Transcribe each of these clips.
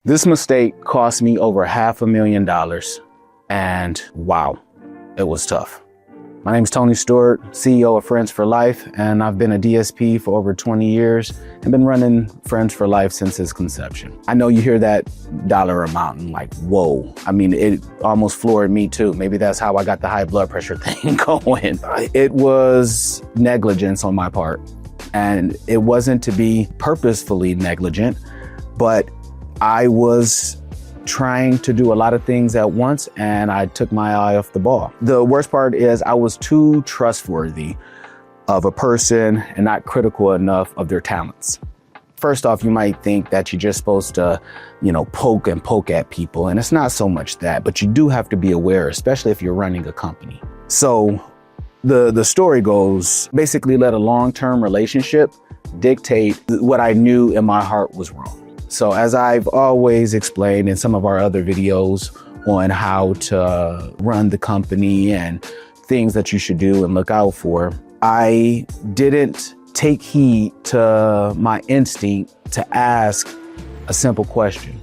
This mistake cost me over $500,000, and wow, it was tough. My name is Tony Stewart, CEO of Friends for Life, and I've been a DSP for over 20 years and been running Friends for Life since its conception. I know you hear that dollar amount and like, whoa. I mean, it almost floored me too. Maybe that's how I got the high blood pressure thing going. It was negligence on my part, and it wasn't to be purposefully negligent, but I was trying to do a lot of things at once, and I took my eye off the ball. The worst part is I was too trustworthy of a person and not critical enough of their talents. First off, you might think that you're just supposed to, poke at people, and it's not so much that, but you do have to be aware, especially if you're running a company. So the story goes, basically let a long-term relationship dictate what I knew in my heart was wrong. So as I've always explained in some of our other videos on how to run the company and things that you should do and look out for, I didn't take heed to my instinct to ask a simple question.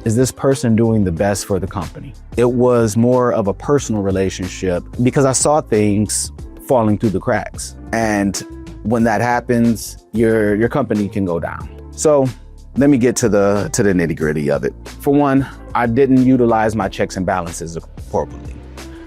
Is this person doing the best for the company? It was more of a personal relationship because I saw things falling through the cracks. And when that happens, your company can go down. So let me get to the nitty gritty of it. For one, I didn't utilize my checks and balances appropriately.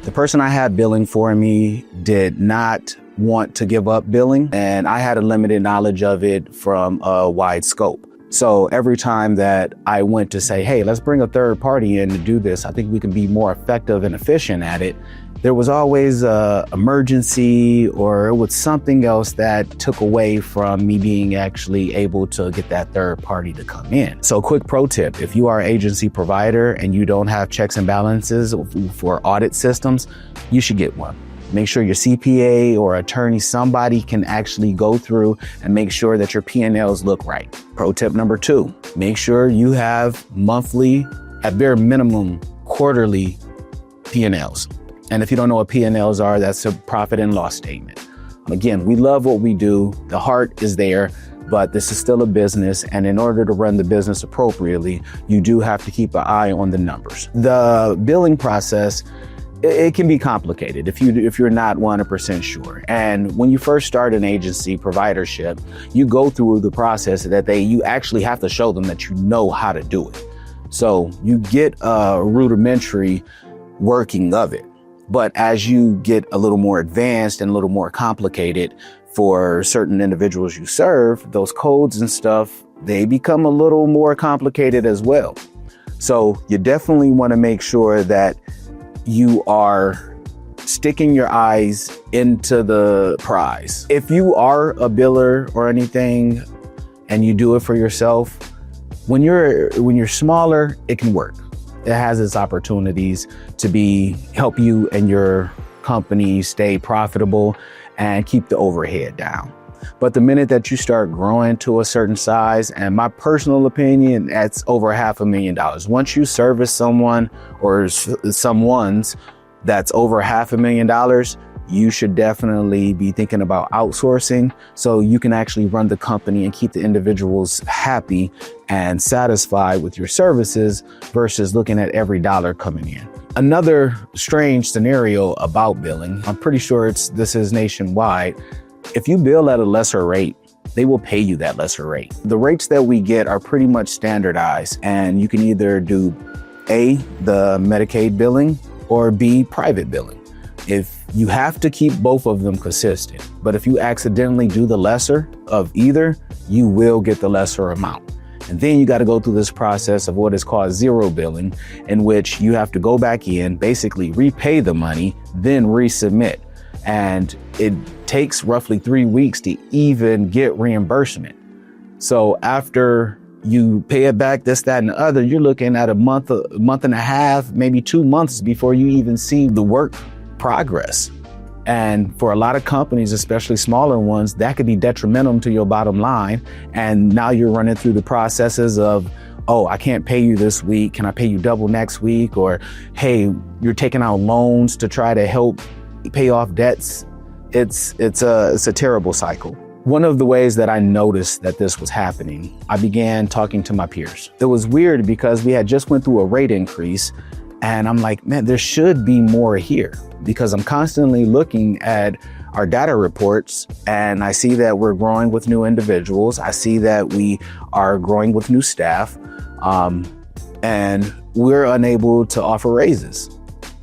The person I had billing for me did not want to give up billing, and I had a limited knowledge of it from a wide scope. So every time that I went to say, hey, let's bring a third party in to do this, I think we can be more effective and efficient at it, there was always an emergency or it was something else that took away from me being actually able to get that third party to come in. So quick pro tip, if you are an agency provider and you don't have checks and balances for audit systems, you should get one. Make sure your CPA or attorney, somebody can actually go through and make sure that your P&Ls look right. Pro tip number 2, make sure you have monthly, at bare minimum, quarterly P&Ls. And if you don't know what P&Ls are, that's a profit and loss statement. Again, we love what we do. The heart is there, but this is still a business. And in order to run the business appropriately, you do have to keep an eye on the numbers. The billing process, it can be complicated if you're not 100% sure. And when you first start an agency providership, you go through the process that you actually have to show them that you know how to do it. So you get a rudimentary working of it. But as you get a little more advanced and a little more complicated for certain individuals you serve, those codes and stuff, they become a little more complicated as well. So you definitely want to make sure that you are sticking your eyes into the prize. If you are a biller or anything and you do it for yourself, when you're smaller, it can work. It has its opportunities to help you and your company stay profitable and keep the overhead down. But the minute that you start growing to a certain size, and my personal opinion, that's over $500,000. Once you service someone or someone's that's over $500,000, you should definitely be thinking about outsourcing so you can actually run the company and keep the individuals happy and satisfied with your services versus looking at every dollar coming in. Another strange scenario about billing, I'm pretty sure this is nationwide. If you bill at a lesser rate, they will pay you that lesser rate. The rates that we get are pretty much standardized, and you can either do A, the Medicaid billing, or B, private billing. If you have to keep both of them consistent, but if you accidentally do the lesser of either, you will get the lesser amount. And then you got to go through this process of what is called zero billing, in which you have to go back in, basically repay the money, then resubmit. And it takes roughly 3 weeks to even get reimbursement. So after you pay it back, this, that, and the other, you're looking at a month and a half, maybe 2 months before you even see the work progress. And for a lot of companies, especially smaller ones, that could be detrimental to your bottom line. And now you're running through the processes of, oh, I can't pay you this week. Can I pay you double next week? Or, hey, you're taking out loans to try to help pay off debts. It's a terrible cycle. One of the ways that I noticed that this was happening, I began talking to my peers. It was weird because we had just went through a rate increase, and I'm like, man, there should be more here, because I'm constantly looking at our data reports and I see that we're growing with new individuals. I see that we are growing with new staff, and we're unable to offer raises.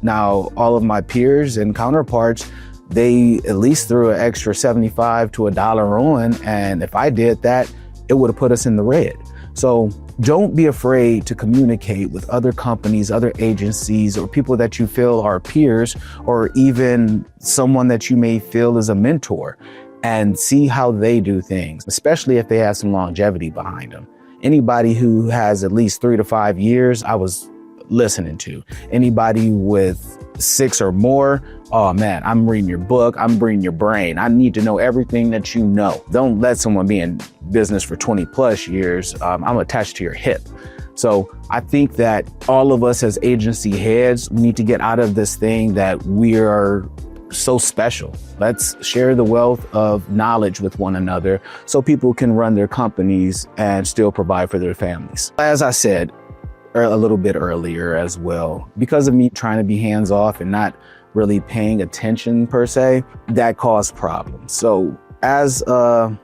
Now, all of my peers and counterparts, they at least threw an extra 75 to $1 on, and if I did that, it would have put us in the red. So don't be afraid to communicate with other companies, other agencies, or people that you feel are peers, or even someone that you may feel is a mentor, and see how they do things, especially if they have some longevity behind them. Anybody who has at least 3 to 5 years, I was listening to. Anybody with 6 or more, oh man, I'm reading your book, I'm reading your brain. I need to know everything that you know. Don't let someone be in business for 20 plus years. I'm attached to your hip. So I think that all of us as agency heads need to get out of this thing that we are so special. Let's share the wealth of knowledge with one another so people can run their companies and still provide for their families. As I said a little bit earlier as well, because of me trying to be hands off and not really paying attention per se, that caused problems. So as a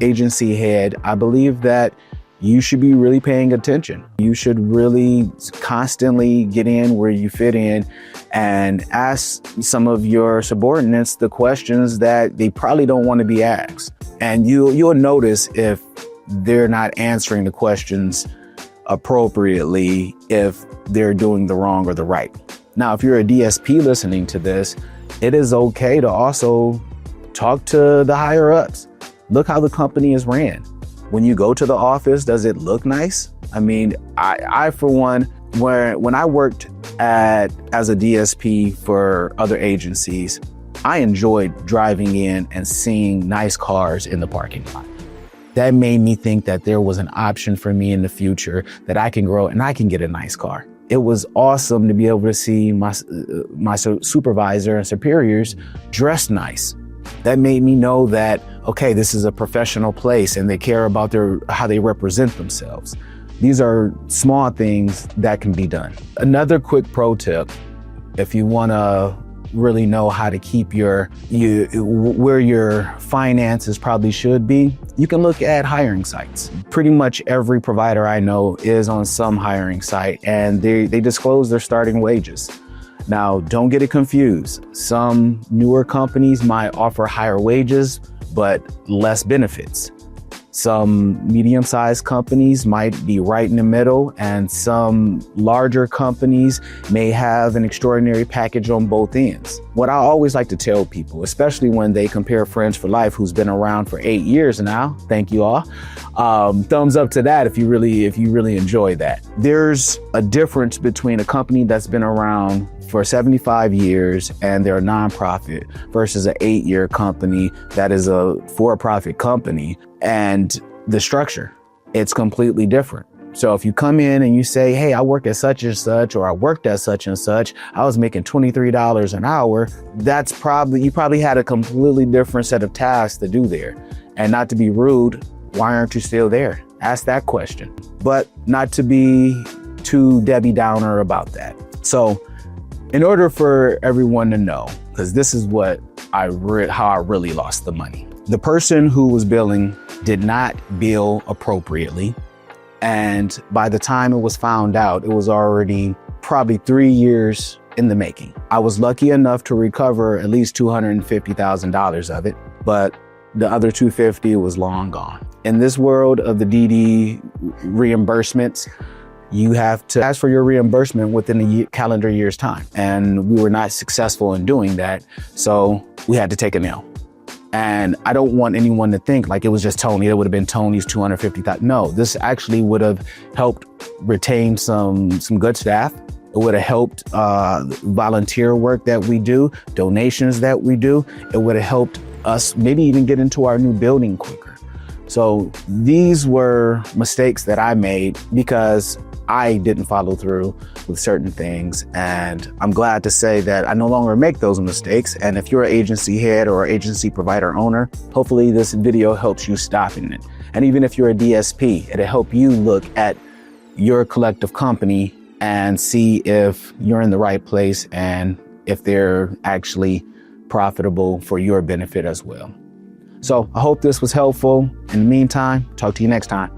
agency head, I believe that you should be really paying attention. You should really constantly get in where you fit in and ask some of your subordinates the questions that they probably don't want to be asked. And you'll notice if they're not answering the questions appropriately, if they're doing the wrong or the right. Now, if you're a DSP listening to this, it is okay to also talk to the higher ups. Look how the company is ran. When you go to the office, does it look nice? I mean, I for one, when I worked as a DSP for other agencies, I enjoyed driving in and seeing nice cars in the parking lot. That made me think that there was an option for me in the future that I can grow and I can get a nice car. It was awesome to be able to see my supervisor and superiors dressed nice. That made me know that, okay, this is a professional place and they care about how they represent themselves. These are small things that can be done. Another quick pro tip, if you want to really know how to keep where your finances probably should be, you can look at hiring sites. Pretty much every provider I know is on some hiring site, and they disclose their starting wages. Now, don't get it confused. Some newer companies might offer higher wages, but less benefits. Some medium-sized companies might be right in the middle, and some larger companies may have an extraordinary package on both ends. What I always like to tell people, especially when they compare Friends for Life, who's been around for 8 years now, thank you all. Thumbs up to that if you really enjoy that. There's a difference between a company that's been around for 75 years and they're a nonprofit versus an 8-year company that is a for-profit company, and the structure, it's completely different. So if you come in and you say, hey, I work at such and such, or I worked at such and such, I was making $23 an hour, you probably had a completely different set of tasks to do there. And not to be rude, why aren't you still there? Ask that question, but not to be too Debbie Downer about that. So in order for everyone to know, because this is how I really lost the money. The person who was billing did not bill appropriately. And by the time it was found out, it was already probably 3 years in the making. I was lucky enough to recover at least $250,000 of it, but the other $250,000 was long gone. In this world of the DD reimbursements, you have to ask for your reimbursement within a calendar year's time. And we were not successful in doing that. So we had to take an L. And I don't want anyone to think like it was just Tony. It would have been Tony's $250,000. No, this actually would have helped retain some good staff. It would have helped volunteer work that we do, donations that we do. It would have helped us maybe even get into our new building quicker. So these were mistakes that I made because I didn't follow through with certain things. And I'm glad to say that I no longer make those mistakes. And if you're an agency head or agency provider owner, hopefully this video helps you stopping it. And even if you're a DSP, it'll help you look at your collective company and see if you're in the right place and if they're actually profitable for your benefit as well. So I hope this was helpful. In the meantime, talk to you next time.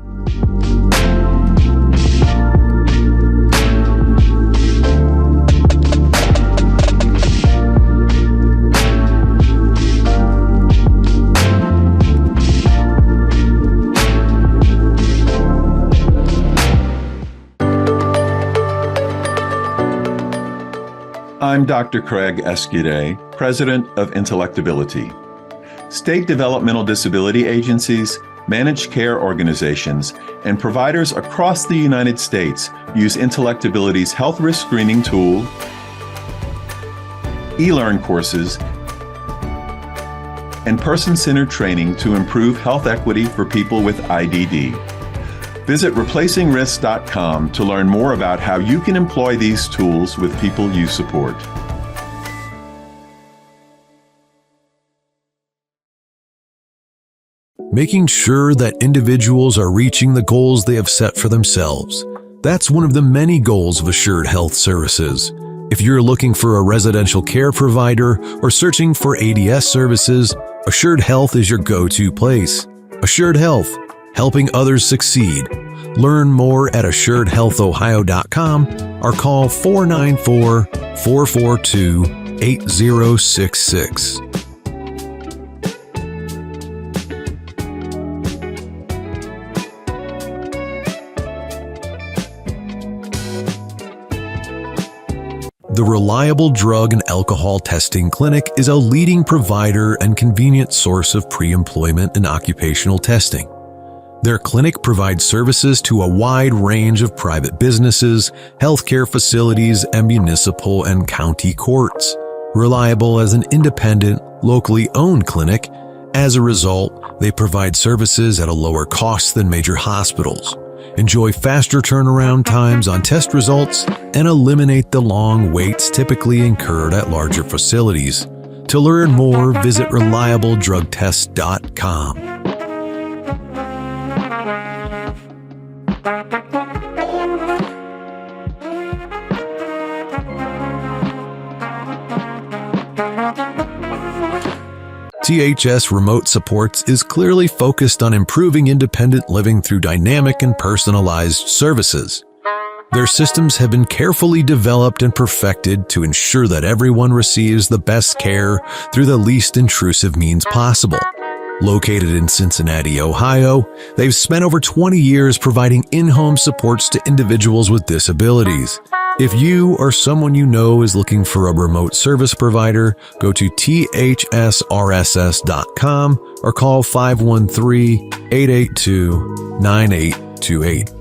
I'm Dr. Craig Escude, President of Intellectability. State developmental disability agencies, managed care organizations, and providers across the United States use Intellectability's health risk screening tool, e-learn courses, and person-centered training to improve health equity for people with IDD. Visit replacingrisks.com to learn more about how you can employ these tools with people you support. Making sure that individuals are reaching the goals they have set for themselves. That's one of the many goals of Assured Health Services. If you're looking for a residential care provider or searching for ADS services, Assured Health is your go-to place. Assured Health, helping others succeed. Learn more at assuredhealthohio.com or call 494-442-8066. The Reliable Drug and Alcohol Testing Clinic is a leading provider and convenient source of pre-employment and occupational testing. Their clinic provides services to a wide range of private businesses, healthcare facilities, and municipal and county courts. Reliable as an independent, locally owned clinic, as a result, they provide services at a lower cost than major hospitals. Enjoy faster turnaround times on test results and eliminate the long waits typically incurred at larger facilities. To learn more, visit reliabledrugtest.com. THS Remote Supports is clearly focused on improving independent living through dynamic and personalized services. Their systems have been carefully developed and perfected to ensure that everyone receives the best care through the least intrusive means possible. Located in Cincinnati, Ohio, they've spent over 20 years providing in-home supports to individuals with disabilities. If you or someone you know is looking for a remote service provider, go to thsrss.com or call 513-882-9828.